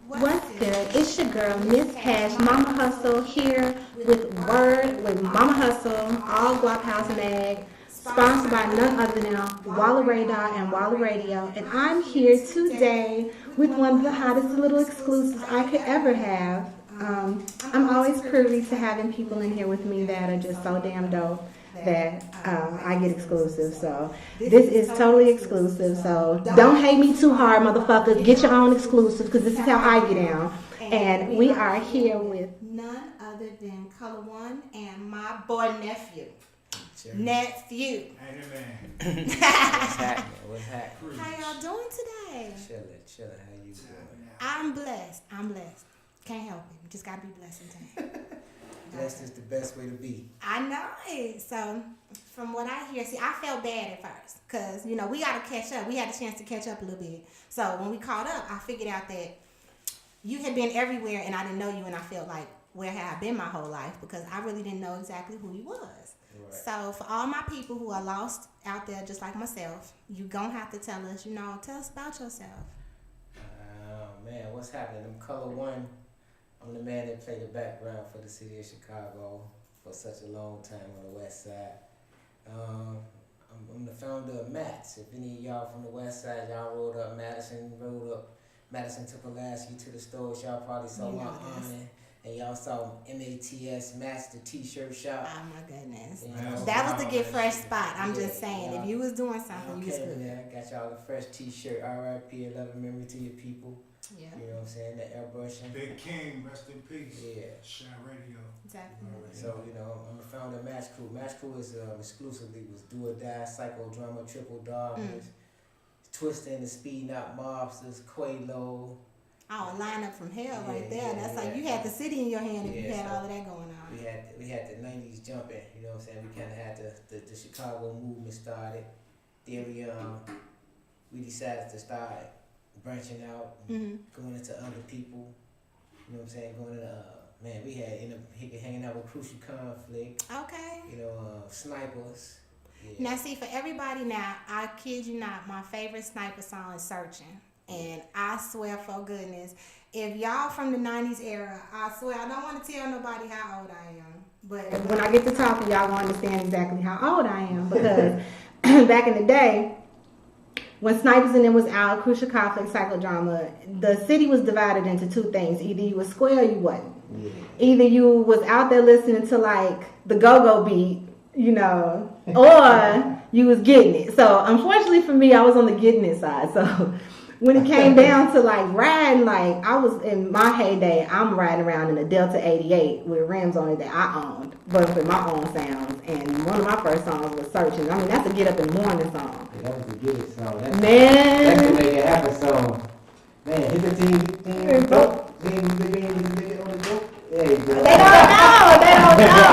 What's good? It's your girl, Miss Cash, Mama Hustle, here with Word with Mama Hustle, all Guap House Mag, sponsored by none other than Walla Radar and Walla Radio. And I'm here today with one of the hottest little exclusives I could ever have. I'm always privy to having people in here with me that are just so damn dope that I get exclusive. So this is totally exclusive. So don't hate me too hard, motherfuckers. Get your own exclusive because this is how I get down. And we are here with none other than Color One and my boy Nephew. Nephew. Hey, man. What's happening? What's happening? How y'all doing today? Chilling. How you doing? I'm blessed. Can't help it. Just gotta be blessed today. Blessed is the best way to be. I know it. So, from what I hear, see, I felt bad at first because, we got to catch up. We had a chance to catch up a little bit. So, when we caught up, I figured out that you had been everywhere and I didn't know you, and I felt like, where had I been my whole life? Because I really didn't know exactly who you was. Right. So, for all my people who are lost out there, just like myself, you going to have to tell us, tell us about yourself. Man, what's happening? I'm Color One. I'm the man that played the background for the city of Chicago for such a long time on the west side. I'm the founder of Mats. If any of y'all from the west side, y'all rode up Madison took a last year to the stores, y'all probably saw my awning. And y'all saw MATS, Mats, the t-shirt shop. Oh my goodness. That was the Get Fresh spot. I'm just saying, if you was doing something, you was good. Yeah, I got y'all the fresh t-shirt, RIP, 11 memory to your people. Yeah. You know what I'm saying? The airbrushing. Big King, rest in peace. Yeah. Shine Radio. Exactly. So, I'm the founder of Match Crew. Match Crew is exclusively was Do or Die, Psycho Drama, Triple Darkness, Twisting, the Speed Not Mobsters, Quavo. Oh, a lineup from hell right there. That's like you had the city in your hand and you had all of that going on. We had the 90s jumping, you know what I'm saying? We kind of had the Chicago movement started. Then we decided to start branching out, going into other people, you know what I'm saying? Going to, we had hanging out with Crucial Conflict. Okay. Snipers. Yeah. Now, see, for everybody now, I kid you not, my favorite Sniper song is Searching. And I swear for goodness, if y'all from the 90s era, I swear, I don't want to tell nobody how old I am. But when I get to talking, y'all gonna understand exactly how old I am because back in the day, when Snipers and them was out, Crucial Conflict, Psychodrama, the city was divided into two things. Either you was square or you wasn't. Yeah. Either you was out there listening to like the go-go beat, or you was getting it. So unfortunately for me, I was on the getting it side. So when it came down to like riding, like I was in my heyday, I'm riding around in a Delta 88 with rims on it that I owned, but with my own sounds. And one of my first songs was Searching. I mean, that's a get up in the morning song. Yeah, that was the get it song. That's the make it happen song. Man, hit the team, dope. There you go. They don't know.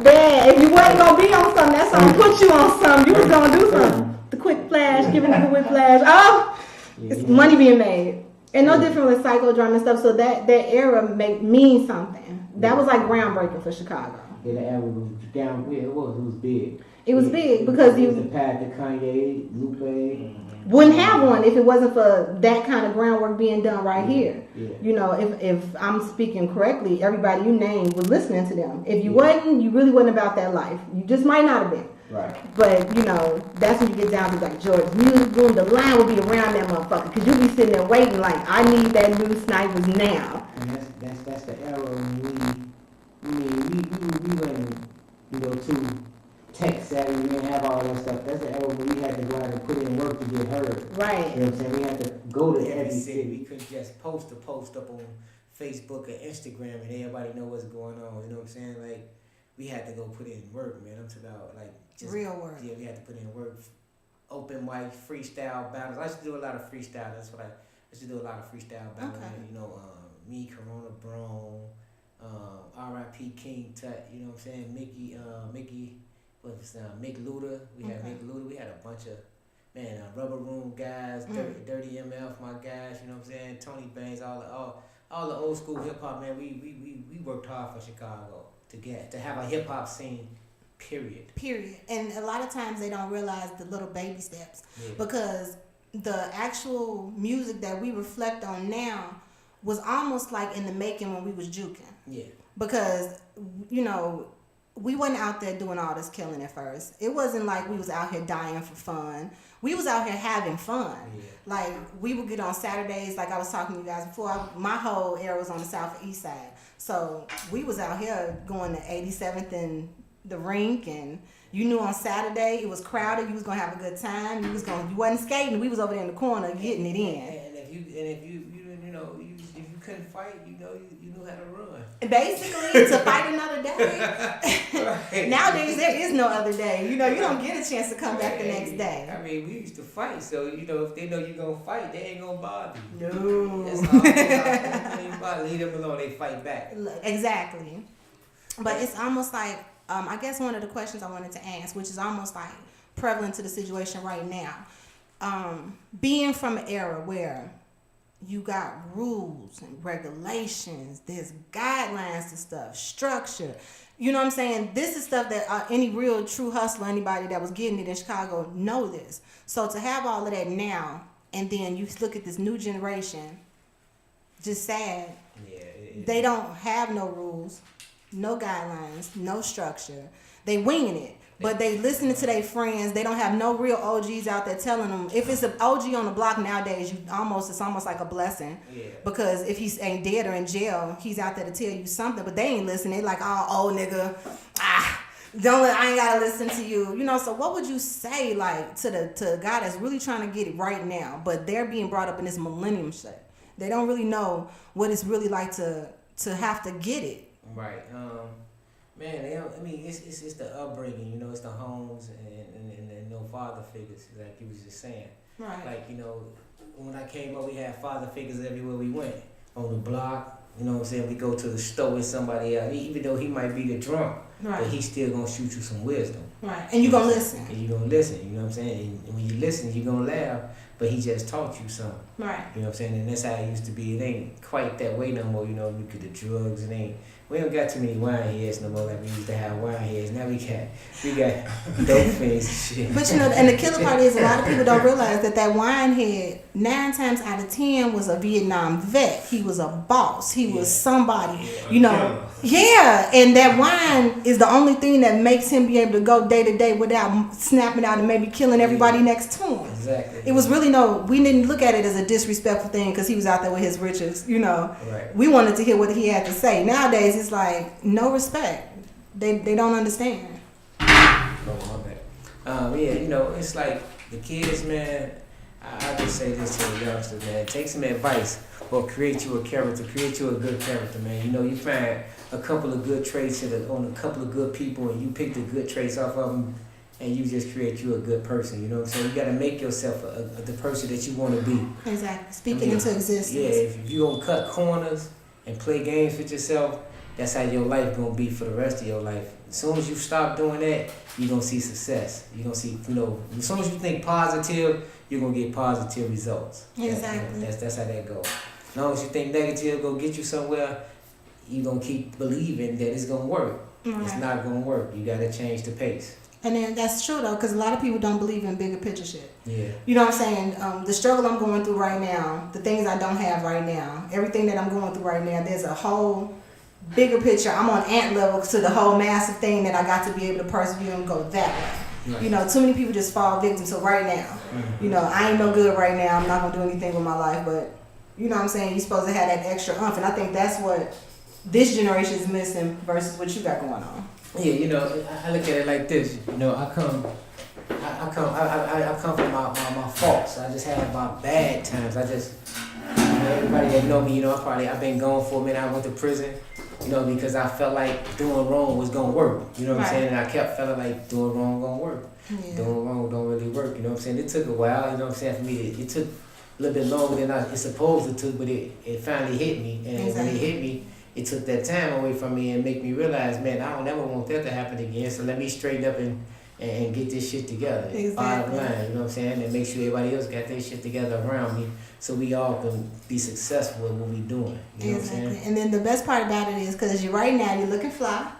Man, if you wasn't gonna be on something, that song put you on something. You was gonna do something. The quick flash, giving you the quick flash. Oh! It's money being made. And no different with psychodrama and stuff. So that era mean something. That was like groundbreaking for Chicago. Yeah, the era was down. Yeah, it was big. It was big because it was the path to Kanye, Lupe. Wouldn't have one if it wasn't for that kind of groundwork being done right here. Yeah. If I'm speaking correctly, everybody you named was listening to them. If you wasn't, you really wasn't about that life. You just might not have been. Right. But, that's when you get down to like George's Music Room. The line will be around that motherfucker because you'll be sitting there waiting like, I need that new Snipers now. And that's the era when we went, to tech savvy. We didn't have all that stuff. That's the era when we had to go out and put in work to get heard. Right. You know what I'm saying? We had to go to every city. We couldn't just post a post up on Facebook or Instagram and everybody know what's going on. You know what I'm saying? Like, we had to go put in work, man. I'm talking about like just real work. Yeah, we had to put in work. Open mic, freestyle battles. I used to do a lot of freestyle. That's what I used to do. A lot of freestyle battles. Okay. Me, Corona Brown, R.I.P. King Tut. You know what I'm saying? Mickey. Mick Luda. We had Mick Luda. We had a bunch of Rubber Room guys, Dirty MF, my guys. You know what I'm saying? Tony Bangs, all the old school hip hop, man. We worked hard for Chicago to have a hip hop scene. Period. And a lot of times they don't realize the little baby steps because the actual music that we reflect on now was almost like in the making when we was juking. Yeah. Because, you know, we wasn't out there doing all this killing at first. It wasn't like we was out here dying for fun. We was out here having fun. Yeah. Like, we would get on Saturdays, like I was talking to you guys before. My whole area was on the south and east side. So we was out here going to 87th and the rink, and you knew on Saturday it was crowded. You was gonna have a good time. You wasn't skating. We was over there in the corner getting it in. And if you couldn't fight, you knew how to run. Basically, to fight another day. Right. Nowadays, there is no other day. You know, you don't get a chance to come back the next day. I mean, we used to fight, so if they know you're gonna fight, they ain't gonna bother you. No. That's all. They ain't bother. Leave them alone. They fight back. Exactly. But it's almost like, I guess one of the questions I wanted to ask, which is almost like prevalent to the situation right now, being from an era where you got rules and regulations, there's guidelines to stuff, structure. You know what I'm saying? This is stuff that any real true hustler, anybody that was getting it in Chicago know this. So to have all of that now, and then you look at this new generation, just sad. Yeah. They don't have no rules, no guidelines, no structure. They winging it. But they listening to their friends. They don't have no real OGs out there telling them. If it's an OG on the block nowadays, it's almost like a blessing. Yeah. Because if he ain't dead or in jail, he's out there to tell you something. But they ain't listening. They like, oh, old nigga, I ain't gotta listen to you. You know. So what would you say like to the guy that's really trying to get it right now, but they're being brought up in this millennium shit? They don't really know what it's really like to have to get it. Right. Man, it's the upbringing, it's the homes and no father figures, like you was just saying. Right. Like, when I came up, we had father figures everywhere we went. On the block, we go to the store with somebody else, even though he might be the drunk, right. But he's still gonna shoot you some wisdom. Right. And you gonna listen. And you gonna listen, you know what I'm saying? And when you listen, you gonna laugh, but he just taught you something. Right. You know what I'm saying? And that's how it used to be. It ain't quite that way no more, look at the drugs, we don't got too many wine heads no more like we used to have wine heads. Now we got dope fiends and shit. But and the killer part is a lot of people don't realize that wine head 9 times out of 10 was a Vietnam vet. He was a boss. He was somebody, Yeah, and that wine is the only thing that makes him be able to go day to day without snapping out and maybe killing everybody next to him. Exactly. It was really we didn't look at it as a disrespectful thing because he was out there with his riches, Right. We wanted to hear what he had to say. Nowadays, it's like no respect. They don't understand. Oh, my bad. It's like the kids, man. I just say this to the youngsters, man. Take some advice or create you a character. Create you a good character, man. You find a couple of good traits on a couple of good people, and you pick the good traits off of them, and you just create you a good person. You know what I'm saying? You got to make yourself the person that you want to be. Exactly. Speaking into existence. Yeah. If you don't cut corners and play games with yourself, that's how your life gonna be for the rest of your life. As soon as you stop doing that, you're gonna see success. You're gonna see, as soon as you think positive, you're gonna get positive results. Exactly. That's how that goes. As long as you think negative, go get you somewhere, you're gonna keep believing that it's gonna work. Right. It's not gonna work. You gotta change the pace. And then that's true though, because a lot of people don't believe in bigger picture shit. Yeah. You know what I'm saying? The struggle I'm going through right now, the things I don't have right now, everything that I'm going through right now, there's a whole bigger picture. I'm on ant level to the whole massive thing that I got to be able to persevere and go that way. Right. Too many people just fall victim to right now. Mm-hmm. I ain't no good right now. I'm not gonna do anything with my life, but you know what I'm saying? You're supposed to have that extra umph, and I think that's what this generation is missing versus what you got going on. Yeah, I look at it like this. I come from my faults. I just have my bad times. Everybody that know me, I've been gone for a minute. I went to prison, because I felt like doing wrong was gonna work. You know what I'm saying? And I kept feeling like doing wrong gonna work. Yeah. Doing wrong don't really work. You know what I'm saying? It took a while. You know what I'm saying? For me, it took a little bit longer than it's supposed to, but it finally hit me. And when it hit me, it took that time away from me and make me realize, man, I don't ever want that to happen again. So let me straighten up and get this shit together. Exactly. Bottom line, you know what I'm saying? And make sure everybody else got their shit together around me so we all can be successful in what we doing. You know what I'm saying? And then the best part about it is because right now you're looking fly.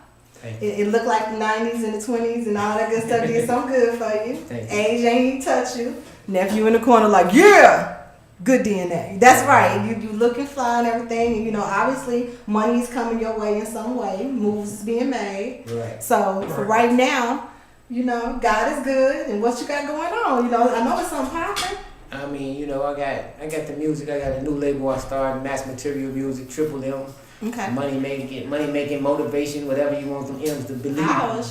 It looked like the 90s and the 20s and all that good stuff did something good for you. Age ain't even touch you. Nephew in the corner like, yeah! good DNA. That's right. You looking fly and everything. And, you know, obviously money's coming your way in some way. Moves is being made. Right. So for right now, you know, God is good. And what you got going on? You know, I know it's something popping. I mean, you know, I got the music. I got a new label I started, Mass Material Music, Triple M. Okay. Money making, motivation, whatever you want them M's to believe.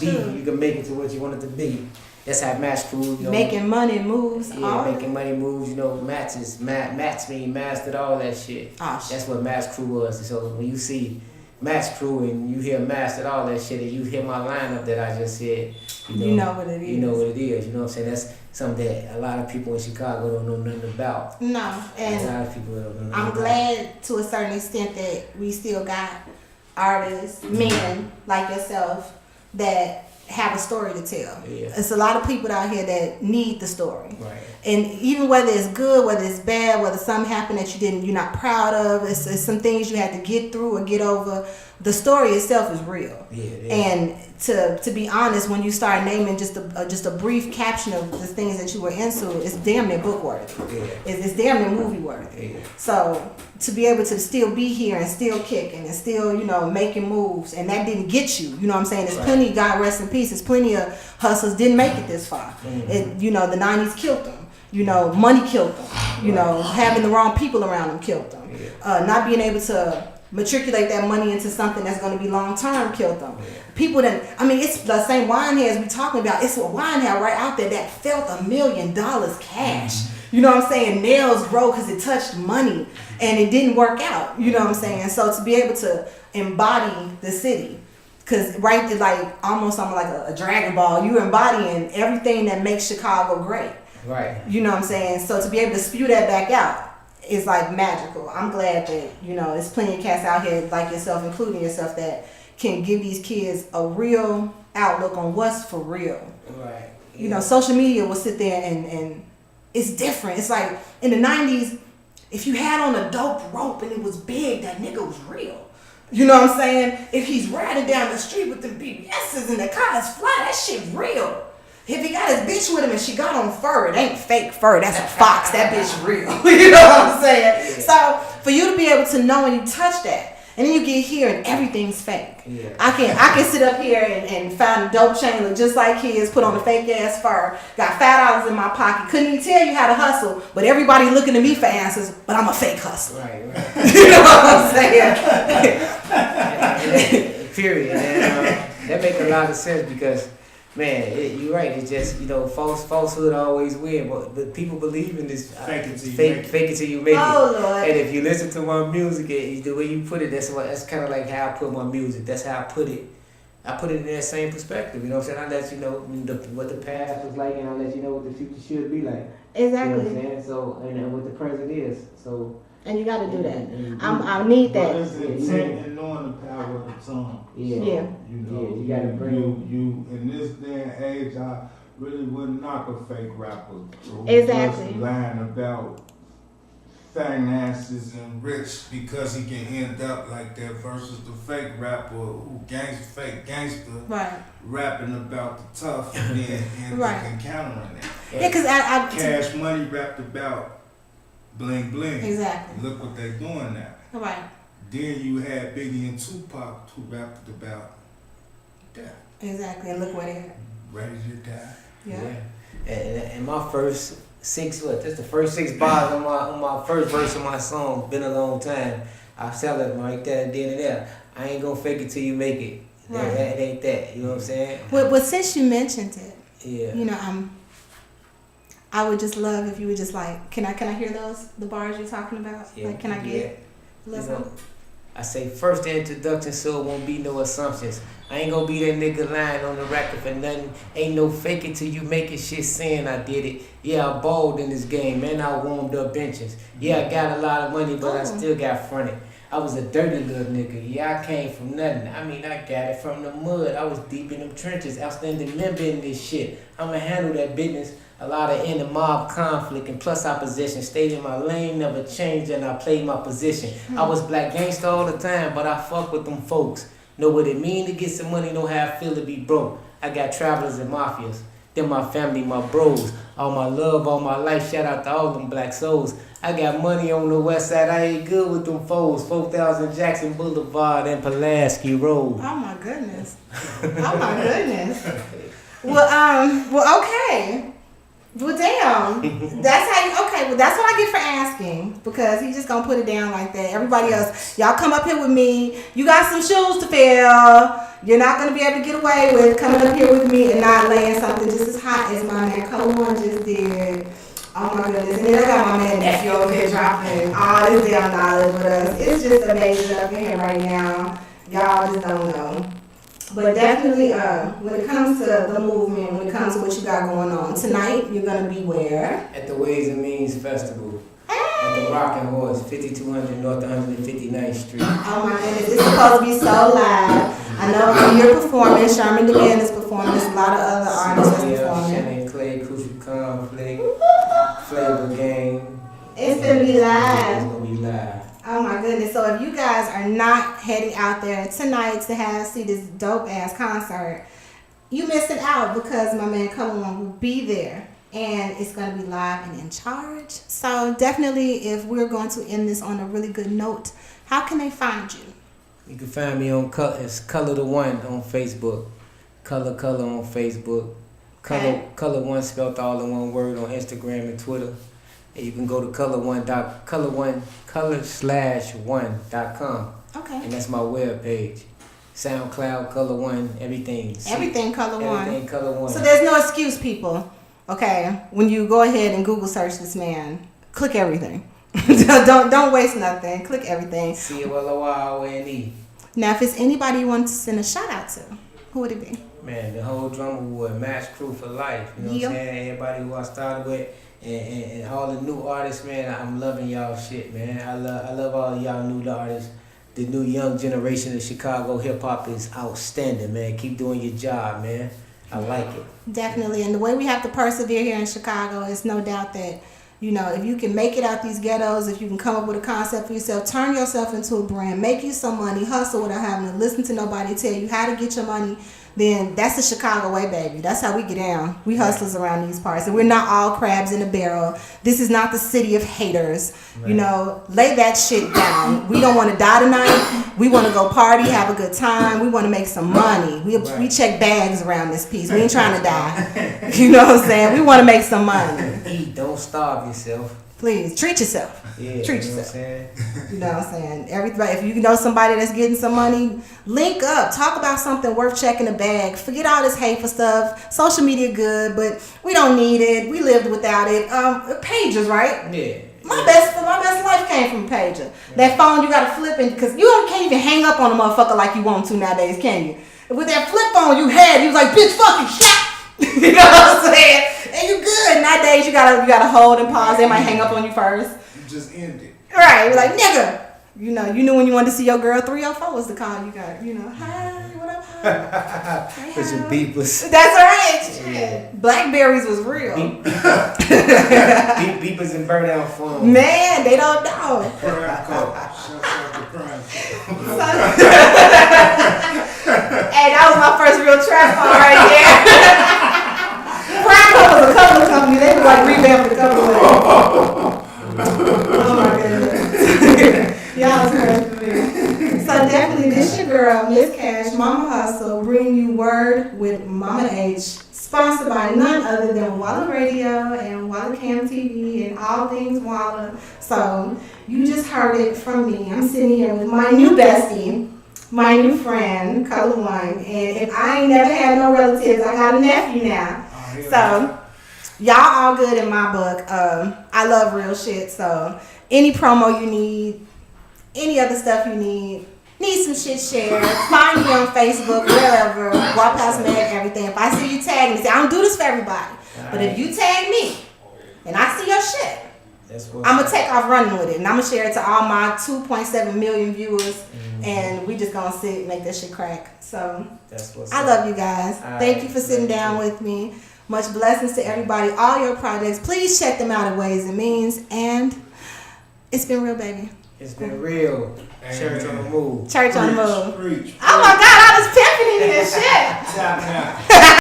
You can make it to what you want it to be. That's how Match Crew, you know. Making money moves. Yeah, making money moves, you know, Mats mean mastered, all that shit. Oh, shit. That's what Match Crew was. So when you see Match Crew and you hear mastered, all that shit, and you hear my lineup that I just said, you know what it is. You know what it is. You know what I'm saying? That's something that a lot of people in Chicago don't know nothing about. No, and a lot of people don't know nothing I'm about. glad to a certain extent that we still got artists, men like yourself, that have a story to tell. Yeah. It's a lot of people out here that need the story. Right. And even whether it's good, whether it's bad, whether something happened that you're not proud of, it's some things you had to get through or get over. The story itself is real. Yeah, it is. And to be honest, when you start naming just a brief caption of the things that you were into, it's damn near book worthy. Yeah. It's damn near movie worthy. Yeah. So to be able to still be here and still kicking and still, you know, making moves, and that didn't get you. You know what I'm saying? There's plenty, God rest in peace, there's plenty of hustlers didn't make it this far. Mm-hmm. It, you know, the 90s killed them. You know, money killed them. You know, having the wrong people around them killed them. Yeah. Not being able to matriculate that money into something that's going to be long term killed them. Yeah. People that, I mean, it's the same wineheads we talking about. It's a winehead right out there that felt $1 million cash. You know what I'm saying? Nails grow because it touched money and it didn't work out. You know what I'm saying? So to be able to embody the city, because right there, like almost something like a Dragon Ball, you're embodying everything that makes Chicago great. Right. You know what I'm saying? So to be able to spew that back out is like magical. I'm glad that, you know, there's plenty of cats out here like yourself, including yourself, that can give these kids a real outlook on what's for real. Right. You know, social media will sit there and it's different. It's like in the 90s, if you had on a dope rope and it was big, that nigga was real. You know what I'm saying? If he's riding down the street with the BBS's and the cars fly, that shit real. If he got his bitch with him and she got on fur, it ain't fake fur, that's a fox, that bitch real. You know what I'm saying? So for you to be able to know and you touch that, and then you get here and everything's fake. Yeah. I can sit up here and find a dope chain look just like his, put on a fake ass fur, got $5 in my pocket, couldn't even tell you how to hustle, but everybody looking at me for answers, but I'm a fake hustler. Right. You know what I'm saying? Period. And that makes a lot of sense because, man, you're right. It's just, you know, falsehood always win. But people believe in this. Fake it till you fake, make it. fake it till you make it. Oh, Lord. And if you listen to my music, the way you put it, that's kind of like how I put my music. That's how I put it. I put it in that same perspective. You know what I'm saying? I let you know what the past was like, and I let you know what the future should be like. Exactly. You know what I'm saying? So, and what the present is. So. And you got to do that. And I need But that. it's intent and knowing the power of the tongue. Yeah. Yeah. You know, Yeah, you gotta bring you in this day and age, I really wouldn't knock a fake rapper who Exactly. just lying about finances and rich because he can end up like that versus the fake rapper who fake gangster Right. rapping about the tough and then ends Right. up encountering that. Yeah, because I Cash Money rapped about bling bling. Exactly. Look what they doing now. Right. Then you had Biggie and Tupac who rapped about death. Exactly. And look where they're at. Ready to die. Yeah. And my first that's the first 6 bars on my first verse of my song. Been a long time. I sell it right there and then and there. I ain't gonna fake it till you make it. Right. That ain't that. You know what I'm saying? Well, since you mentioned it, Yeah. you know, I would just love if you would just like, can I hear the bars you're talking about? Yeah, Like, can I yeah. get a little You know, something? I say first the introduction, so it won't be no assumptions. I ain't gonna be that nigga lying on the record for nothing. Ain't no fake it till you make it. Shit saying I did it. Yeah, I balled in this game, man. I warmed up benches. Yeah, I got a lot of money, but I still got fronted. I was a dirty little nigga. Yeah, I came from nothing. I mean, I got it from the mud. I was deep in them trenches. Outstanding member in this shit. I'ma handle that business. A lot of inner mob conflict and plus opposition. Stayed in my lane, never changed, and I played my position. I was black gangster all the time, but I fuck with them folks. Know what it mean to get some money, know how I feel to be broke. I got travelers and mafias. They're my family, my bros. All my love, all my life, shout out to all them black souls. I got money on the west side. I ain't good with them foes. 4,000 Jackson Boulevard and Pulaski Road. Oh my goodness. Oh my goodness. Well, okay. Well, damn. That's how you, okay, well, that's what I get for asking. Because he just gonna put it down like that. Everybody else, y'all come up here with me. You got some shoes to fill. You're not gonna be able to get away with coming up here with me and not laying something just as hot as my man Color One just did. Oh my goodness. And then I got my man Nephew over here dropping all this damn knowledge with us. It's just amazing up in here right now. Y'all just don't know. But definitely, when it comes to the movement, when it comes to what you got going on, tonight you're going to be where? At the Ways and Means Festival. At the Rockin' Horse, 5200 North 159th Street. Oh my goodness, it's supposed to be so live. I know you're performing, Sherman DeMann is performing, there's a lot of other artists that's performing. Shannon Clay, Crucial Conflict, Flavor Gang. It's going to be live. It's going to be live. Oh my goodness. So if you guys are not heading out there tonight to see this dope ass concert, you missing out because my man Color One will be there and it's going to be live and in charge. So definitely if we're going to end this on a really good note, how can they find you? You can find me on it's Color the One on Facebook. Color on Facebook. Color One spelled all in one word on Instagram and Twitter. And you can go to color1.com. Okay. And that's my web page. SoundCloud, Color One, everything. Everything Color One. Everything Color One. So there's no excuse, people. Okay, when you go ahead and Google search this man, click everything. don't waste nothing. Click everything. COLORONE. Now, if it's anybody you want to send a shout out to, who would it be? Man, the whole drummer would match crew for life. You know what I'm saying? Everybody who I started with. And all the new artists, man, I'm loving y'all shit, man. I love all y'all new artists. The new young generation of Chicago hip hop is outstanding, man. Keep doing your job, man. I like it. Definitely. And the way we have to persevere here in Chicago, it's no doubt that, you know, if you can make it out these ghettos, if you can come up with a concept for yourself, turn yourself into a brand, make you some money, hustle without having to listen to nobody tell you how to get your money, then that's the Chicago way, baby. That's how we get down. We hustlers around these parts. And we're not all crabs in a barrel. This is not the city of haters. Right. You know, lay that shit down. We don't want to die tonight. We want to go party, have a good time. We want to make some money. We check bags around this piece. We ain't trying to die. You know what I'm saying? We want to make some money. Eat, don't starve yourself. Please, treat yourself. Yeah, treat you know yourself. What I'm saying? You know what I'm saying? Everybody, if you know somebody that's getting some money, link up. Talk about something worth checking the bag. Forget all this hateful stuff. Social media good, but we don't need it. We lived without it. Pagers, right? Yeah. My best life came from a pager. That phone you gotta flip in because you can't even hang up on a motherfucker like you want to nowadays, can you? With that flip phone you had, you was like, bitch, fucking shot. You know what I'm saying? And you good. Nowadays you gotta hold and pause. They might hang up on you first. Just end it. Right, you're like, nigga. You know, you knew when you wanted to see your girl, 304 was the call you got. You know, hi, what up, hi? Hey, put your beepers. That's right. Yeah. Blackberries was real. Beepers and burnout phones. Man, they don't know. Hey, that was my first real trap phone right there. Crack was a couple of companies. They was like revamping the couple of them. Oh my goodness. Y'all was crazy for me. So definitely this your girl, Miss Cash, Mama Hustle, bringing you Word with Mama H, sponsored by none other than Walla Radio and Walla Cam TV and all things Walla. So you just heard it from me. I'm sitting here with my new bestie, my new friend, Color One. And if I ain't never had no relatives, I got a nephew now. So y'all all good in my book. I love real shit. So any promo you need, any other stuff you need some shit shared, find me on Facebook, wherever, Walk Past Meg, everything. If I see you tag me, say, I don't do this for everybody. But if you tag me and I see your shit, I'm going to take off running with it. And I'm going to share it to all my 2.7 million viewers. And we just going to sit and make that shit crack. So I love you guys. Thank you for sitting down with me. Much blessings to everybody. All your projects, please check them out at Ways and Means. And it's been real, baby. It's been real. Church on the move. Church on the move. Preach. Oh my God, I was pimping in this shit. Tap out.